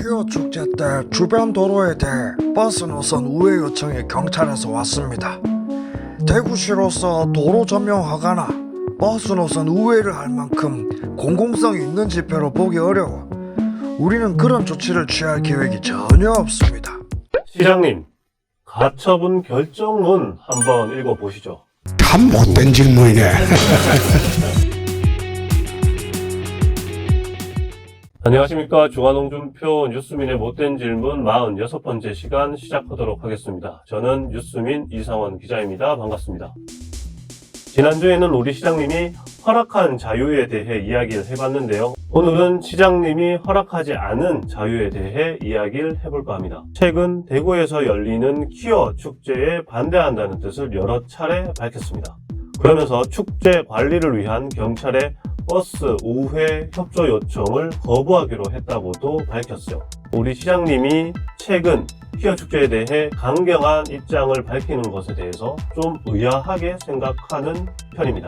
퀴어 축제 때 주변 도로에 대해 버스 노선 우회 요청이 경찰에서 왔습니다. 대구시로서 도로 전면 허가나 버스 노선 우회를 할 만큼 공공성이 있는 집회로 보기 어려워 우리는 그런 조치를 취할 계획이 전혀 없습니다. 시장님, 가처분 결정문 한번 읽어보시죠. 참 못된 질문이네. 안녕하십니까. 중앙홍준표 뉴스민의 못된 질문 46번째 시간 시작하도록 하겠습니다. 저는 뉴스민 이상원 기자입니다. 반갑습니다. 지난주에는 우리 시장님이 허락한 자유에 대해 이야기를 해봤는데요. 오늘은 시장님이 허락하지 않은 자유에 대해 이야기를 해볼까 합니다. 최근 대구에서 열리는 퀴어 축제에 반대한다는 뜻을 여러 차례 밝혔습니다. 그러면서 축제 관리를 위한 경찰의 버스 우회 협조 요청을 거부하기로 했다고도 밝혔어요. 우리 시장님이 최근 퀴어 축제에 대해 강경한 입장을 밝히는 것에 대해서 좀 의아하게 생각하는 편입니다.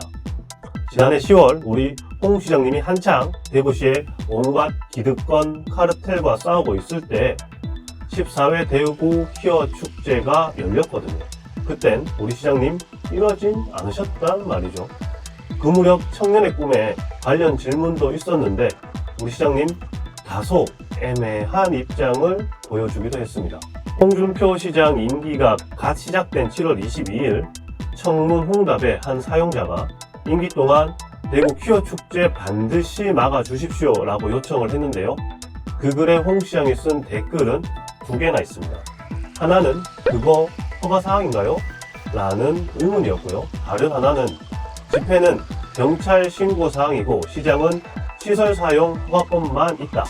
지난해 10월 우리 홍 시장님이 한창 대구시의 온갖 기득권 카르텔과 싸우고 있을 때 14회 대구 퀴어 축제가 열렸거든요. 그땐 우리 시장님 이러진 않으셨단 말이죠. 그 무렵 청년의 꿈에 관련 질문도 있었는데 우리 시장님 다소 애매한 입장을 보여주기도 했습니다. 홍준표 시장 임기가 갓 시작된 7월 22일 청문 홍답에 한 사용자가 임기 동안 대구 퀴어 축제 반드시 막아주십시오 라고 요청을 했는데요. 그 글에 홍 시장이 쓴 댓글은 두 개나 있습니다. 하나는 그거 허가사항인가요? 라는 의문이었고요. 다른 하나는 집회는 경찰 신고사항이고 시장은 시설 사용 허가권만 있다.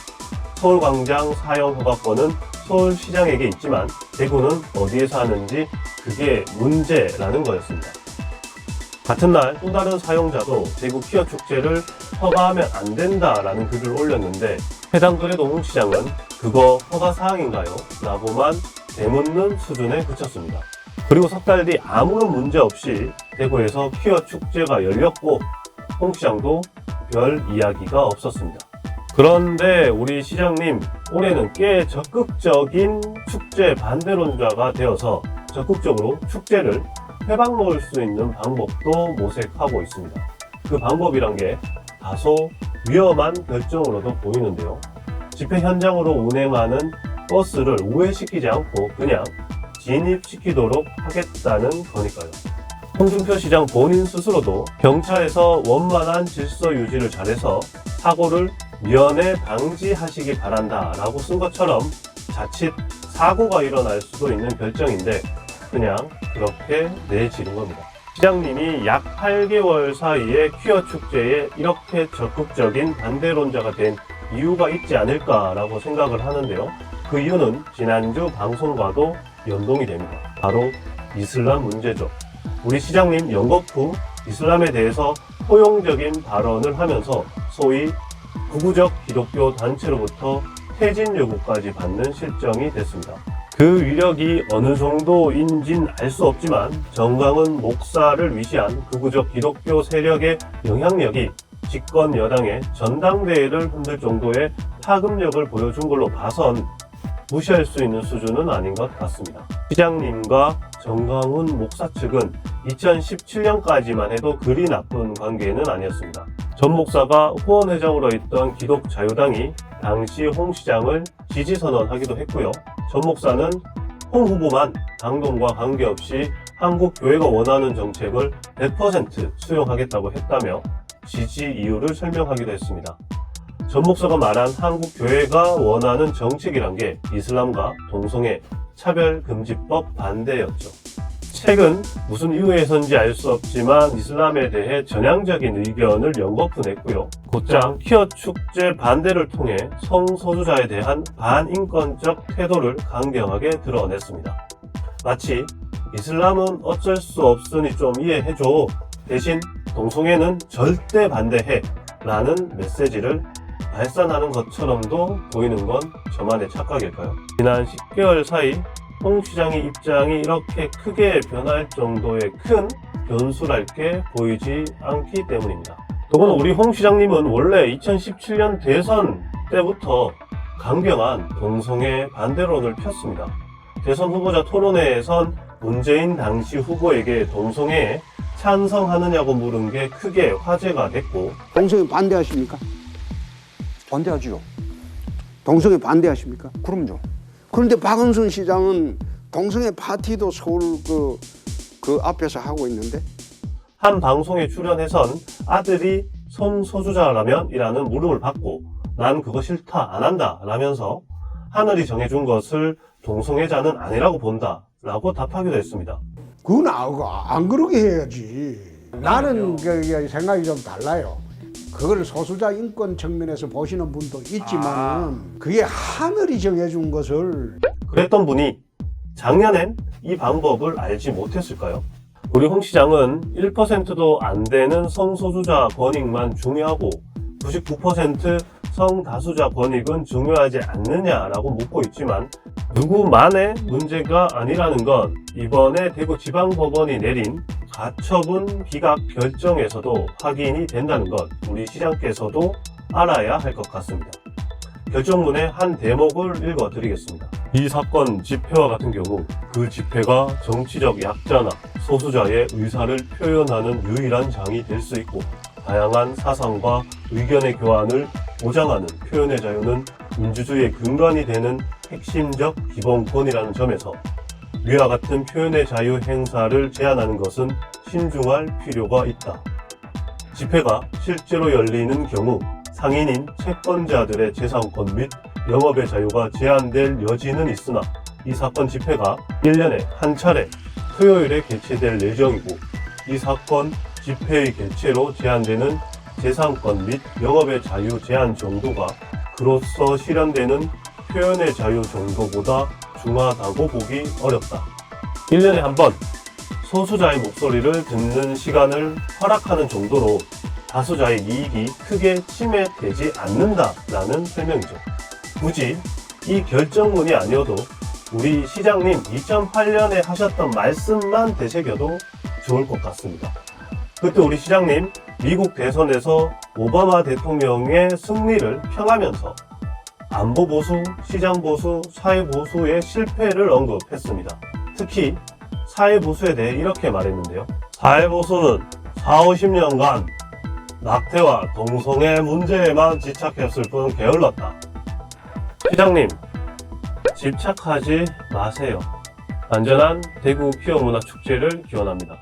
서울광장 사용 허가권은 서울시장에게 있지만 대구는 어디에서 하는지 그게 문제라는 거였습니다. 같은 날 또 다른 사용자도 대구 퀴어 축제를 허가하면 안 된다라는 글을 올렸는데 해당 글에도 홍 시장은 그거 허가사항인가요? 라고만 되묻는 수준에 그쳤습니다. 그리고 석 달 뒤 아무런 문제 없이 대구에서 퀴어 축제가 열렸고 홍 시장도 별 이야기가 없었습니다. 그런데 우리 시장님 올해는 꽤 적극적인 축제 반대론자가 되어서 적극적으로 축제를 회방 놓을 수 있는 방법도 모색하고 있습니다. 그 방법이란 게 다소 위험한 결정으로도 보이는데요. 집회 현장으로 운행하는 버스를 우회시키지 않고 그냥 진입시키도록 하겠다는 거니까요. 홍준표 시장 본인 스스로도 경찰에서 원만한 질서 유지를 잘해서 사고를 미연에 방지하시기 바란다 라고 쓴 것처럼 자칫 사고가 일어날 수도 있는 결정인데 그냥 그렇게 내지른 겁니다. 시장님이 약 8개월 사이에 퀴어 축제에 이렇게 적극적인 반대론자가 된 이유가 있지 않을까라고 생각을 하는데요. 그 이유는 지난주 방송과도 연동이 됩니다. 바로 이슬람 문제죠. 우리 시장님 연극 후 이슬람에 대해서 포용적인 발언을 하면서 소위 극우적 기독교 단체로부터 퇴진 요구까지 받는 실정이 됐습니다. 그 위력이 어느 정도인진 알 수 없지만 정광훈 목사를 위시한 극우적 기독교 세력의 영향력이 집권 여당의 전당대회를 흔들 정도의 파급력을 보여준 걸로 봐선 무시할 수 있는 수준은 아닌 것 같습니다. 시장님과 정광훈 목사 측은 2017년까지만 해도 그리 나쁜 관계는 아니었습니다. 전 목사가 후원회장으로 있던 기독자유당이 당시 홍 시장을 지지선언하기도 했고요. 전 목사는 홍 후보만 당론과 관계없이 한국 교회가 원하는 정책을 100% 수용하겠다고 했다며 지지 이유를 설명하기도 했습니다. 전 목사가 말한 한국 교회가 원하는 정책이란 게 이슬람과 동성애 차별금지법 반대였죠. 최근 무슨 이유에서인지 알 수 없지만 이슬람에 대해 전향적인 의견을 연거푸 냈고요. 곧장 퀴어 축제 반대를 통해 성소수자에 대한 반인권적 태도를 강경하게 드러냈습니다. 마치 이슬람은 어쩔 수 없으니 좀 이해해줘. 대신 동성애는 절대 반대해. 라는 메시지를 발산하는 것처럼도 보이는 건 저만의 착각일까요? 지난 10개월 사이 홍 시장의 입장이 이렇게 크게 변할 정도의 큰 변수랄 게 보이지 않기 때문입니다. 더구나 우리 홍 시장님은 원래 2017년 대선 때부터 강경한 동성애 반대론을 폈습니다. 대선 후보자 토론회에선 문재인 당시 후보에게 동성애에 찬성하느냐고 물은 게 크게 화제가 됐고, 동성애 반대하십니까? 반대하지요. 동성애 반대하십니까? 그럼요. 그런데 박은순 시장은 동성애 파티도 서울 그 앞에서 하고 있는데 한 방송에 출연해선 아들이 성소수자라면이라는 물음을 받고 난 그거 싫다, 안 한다 라면서 하늘이 정해준 것을 동성애자는 아니라고 본다 라고 답하기도 했습니다. 그건 안 그러게 해야지. 나는 생각이 좀 달라요. 그걸 소수자 인권 측면에서 보시는 분도 있지만 그게 하늘이 정해준 것을 그랬던 분이 작년엔 이 방법을 알지 못했을까요? 우리 홍 시장은 1%도 안 되는 성소수자 권익만 중요하고 99% 성다수자 권익은 중요하지 않느냐라고 묻고 있지만 누구만의 문제가 아니라는 건 이번에 대구지방법원이 내린 가처분 기각 결정에서도 확인이 된다는 것 우리 시장께서도 알아야 할 것 같습니다. 결정문의 한 대목을 읽어드리겠습니다. 이 사건 집회와 같은 경우 그 집회가 정치적 약자나 소수자의 의사를 표현하는 유일한 장이 될 수 있고 다양한 사상과 의견의 교환을 보장하는 표현의 자유는 민주주의의 근간이 되는 핵심적 기본권이라는 점에서 위와 같은 표현의 자유 행사를 제한하는 것은 신중할 필요가 있다. 집회가 실제로 열리는 경우 상인인 채권자들의 재산권 및 영업의 자유가 제한될 여지는 있으나 이 사건 집회가 1년에 한 차례 토요일에 개최될 예정이고 이 사건 집회의 개최로 제한되는 재산권 및 영업의 자유 제한 정도가 그로써 실현되는 표현의 자유 정도보다 중하다고 보기 어렵다. 1년에 한 번 소수자의 목소리를 듣는 시간을 허락하는 정도로 다수자의 이익이 크게 침해되지 않는다라는 설명이죠. 굳이 이 결정문이 아니어도 우리 시장님 2008년에 하셨던 말씀만 되새겨도 좋을 것 같습니다. 그때 우리 시장님 미국 대선에서 오바마 대통령의 승리를 평하면서 안보 보수, 시장 보수, 사회 보수의 실패를 언급했습니다. 특히 사회 보수에 대해 이렇게 말했는데요. 사회 보수는 40-50년간 낙태와 동성애 문제에만 집착했을 뿐 게을렀다. 시장님, 집착하지 마세요. 안전한 대구 피어문화축제를 기원합니다.